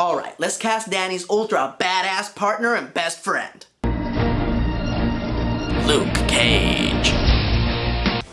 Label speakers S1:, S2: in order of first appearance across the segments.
S1: Alright, let's cast Danny's ultra badass partner and best friend. Luke Cage.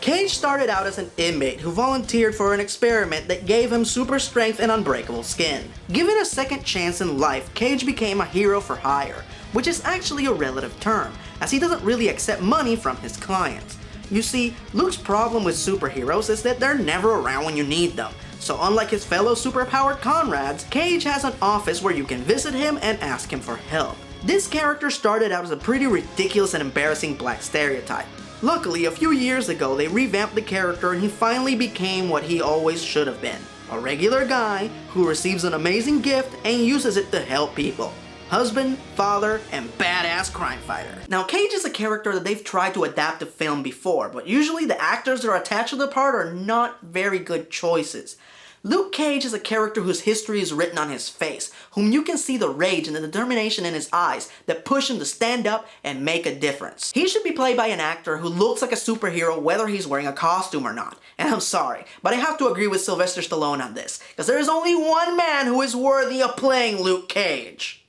S1: Cage started out as an inmate who volunteered for an experiment that gave him super strength and unbreakable skin. Given a second chance in life, Cage became a hero for hire, which is actually a relative term, as he doesn't really accept money from his clients. You see, Luke's problem with superheroes is that they're never around when you need them. So unlike his fellow superpowered comrades, Cage has an office where you can visit him and ask him for help. This character started out as a pretty ridiculous and embarrassing black stereotype. Luckily, a few years ago, they revamped the character and he finally became what he always should have been. A regular guy who receives an amazing gift and uses it to help people. Husband, father, and badass crime fighter. Now, Cage is a character that they've tried to adapt to film before, but usually the actors that are attached to the part are not very good choices. Luke Cage is a character whose history is written on his face, whom you can see the rage and the determination in his eyes that push him to stand up and make a difference. He should be played by an actor who looks like a superhero whether he's wearing a costume or not. And I'm sorry, but I have to agree with Sylvester Stallone on this, because there is only one man who is worthy of playing Luke Cage.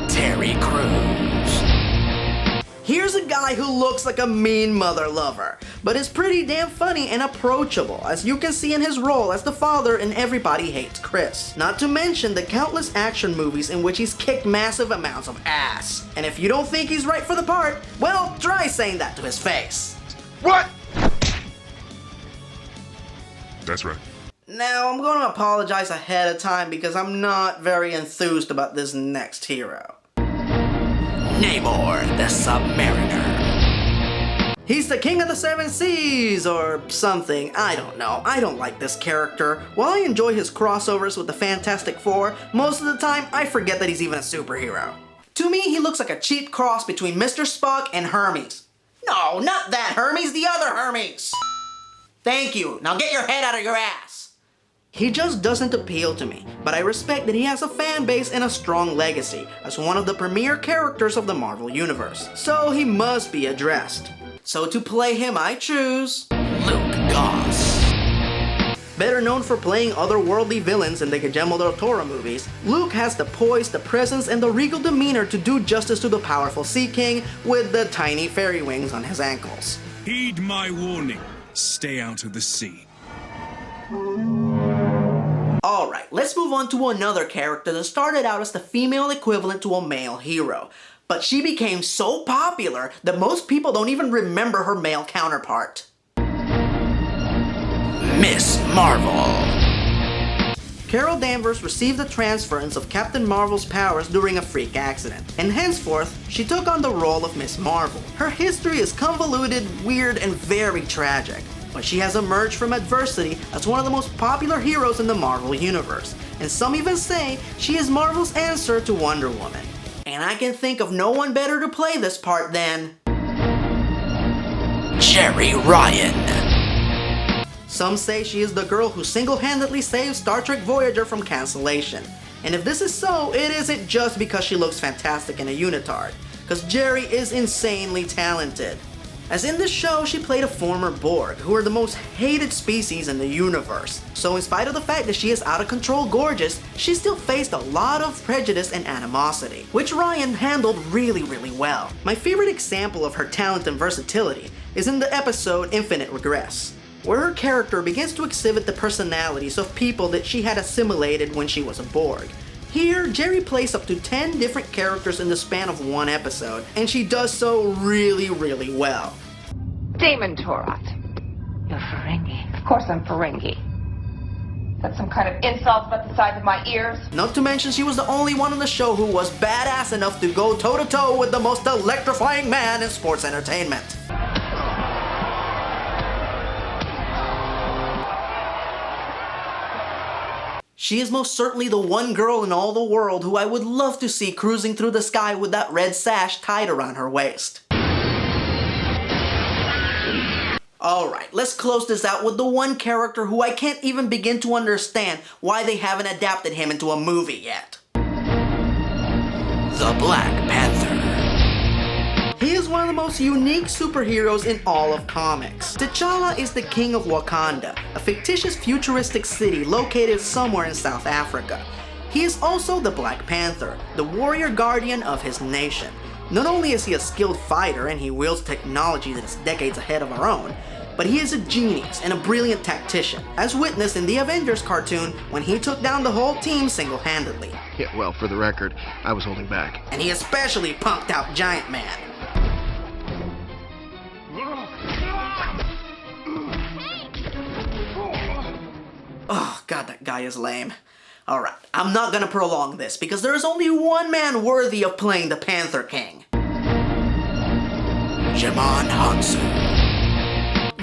S1: Terry Crews. Here's a guy who looks like a mean mother lover, but is pretty damn funny and approachable, as you can see in his role as the father in Everybody Hates Chris. Not to mention the countless action movies in which he's kicked massive amounts of ass. And if you don't think he's right for the part, well, try saying that to his face.
S2: What? That's right.
S1: Now, I'm going to apologize ahead of time because I'm not very enthused about this next hero. Namor the Submariner. He's the king of the seven seas, or something, I don't know. I don't like this character. While I enjoy his crossovers with the Fantastic Four, most of the time I forget that he's even a superhero. To me, he looks like a cheap cross between Mr. Spock and Hermes. No, not that Hermes, the other Hermes! Thank you, now get your head out of your ass! He just doesn't appeal to me, but I respect that he has a fan base and a strong legacy as one of the premier characters of the Marvel Universe. So he must be addressed. So to play him, I choose Luke Goss. Better known for playing otherworldly villains in the Guillermo del Toro movies, Luke has the poise, the presence, and the regal demeanor to do justice to the powerful Sea King with the tiny fairy wings on his ankles.
S3: Heed my warning. Stay out of the sea.
S1: Alright, let's move on to another character that started out as the female equivalent to a male hero. But she became so popular that most people don't even remember her male counterpart. Miss Marvel. Carol Danvers received the transference of Captain Marvel's powers during a freak accident, and henceforth, she took on the role of Miss Marvel. Her history is convoluted, weird, and very tragic, but she has emerged from adversity as one of the most popular heroes in the Marvel Universe, and some even say she is Marvel's answer to Wonder Woman. And I can think of no one better to play this part than Jeri Ryan. Some say she is the girl who single-handedly saved Star Trek Voyager from cancellation. And if this is so, it isn't just because she looks fantastic in a unitard, because Jeri is insanely talented. As in this show, she played a former Borg, who are the most hated species in the universe. So in spite of the fact that she is out of control gorgeous, she still faced a lot of prejudice and animosity, which Ryan handled really well. My favorite example of her talent and versatility is in the episode Infinite Regress, where her character begins to exhibit the personalities of people that she had assimilated when she was a Borg. Here, Jeri plays up to 10 different characters in the span of one episode, and she does so really well.
S4: Damon Torot. You're Ferengi. Of course I'm Ferengi. Is that some kind of insult about the size of my ears?
S1: Not to mention she was the only one on the show who was badass enough to go toe-to-toe with the most electrifying man in sports entertainment. She is most certainly the one girl in all the world who I would love to see cruising through the sky with that red sash tied around her waist. Alright, let's close this out with the one character who I can't even begin to understand why they haven't adapted him into a movie yet. The Black Panther. He is one of the most unique superheroes in all of comics. T'Challa is the king of Wakanda, a fictitious futuristic city located somewhere in South Africa. He is also the Black Panther, the warrior guardian of his nation. Not only is he a skilled fighter and he wields technology that is decades ahead of our own, but he is a genius and a brilliant tactician, as witnessed in the Avengers cartoon when he took down the whole team single-handedly.
S2: Yeah, well, for the record, I was holding back.
S1: And he especially punked out Giant Man. Oh, God, that guy is lame. Alright, I'm not gonna prolong this because there is only one man worthy of playing the Panther King. Djimon Hounsou.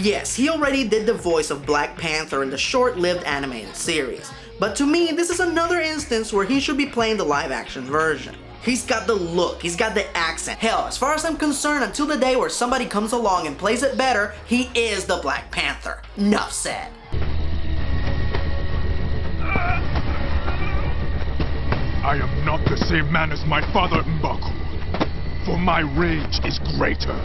S1: Yes, he already did the voice of Black Panther in the short-lived animated series, but to me, this is another instance where he should be playing the live-action version. He's got the look, he's got the accent. Hell, as far as I'm concerned, until the day where somebody comes along and plays it better, he is the Black Panther. Nuff said.
S5: I am not the same man as my father M'Baku, for my rage is greater.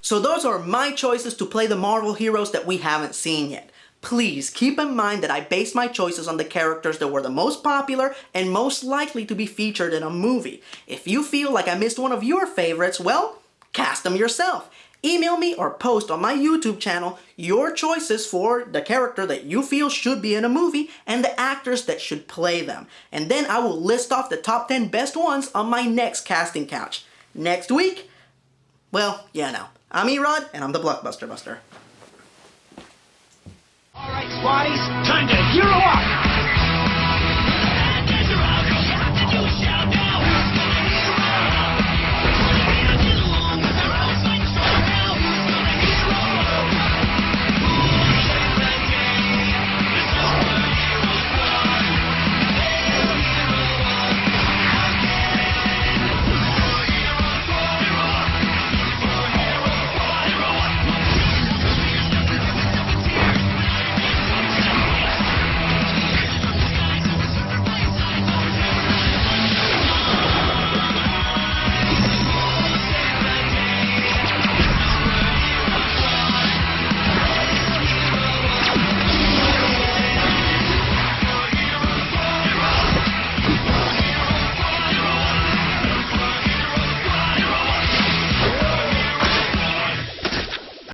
S1: So those are my choices to play the Marvel heroes that we haven't seen yet. Please keep in mind that I based my choices on the characters that were the most popular and most likely to be featured in a movie. If you feel like I missed one of your favorites, well, cast them yourself. Email me or post on my YouTube channel your choices for the character that you feel should be in a movie and the actors that should play them. And then I will list off the top 10 best ones on my next casting couch. Next week? Well, yeah, no. I'm ERod, and I'm the Blockbuster Buster.
S6: All right, squaddies, time to hero up!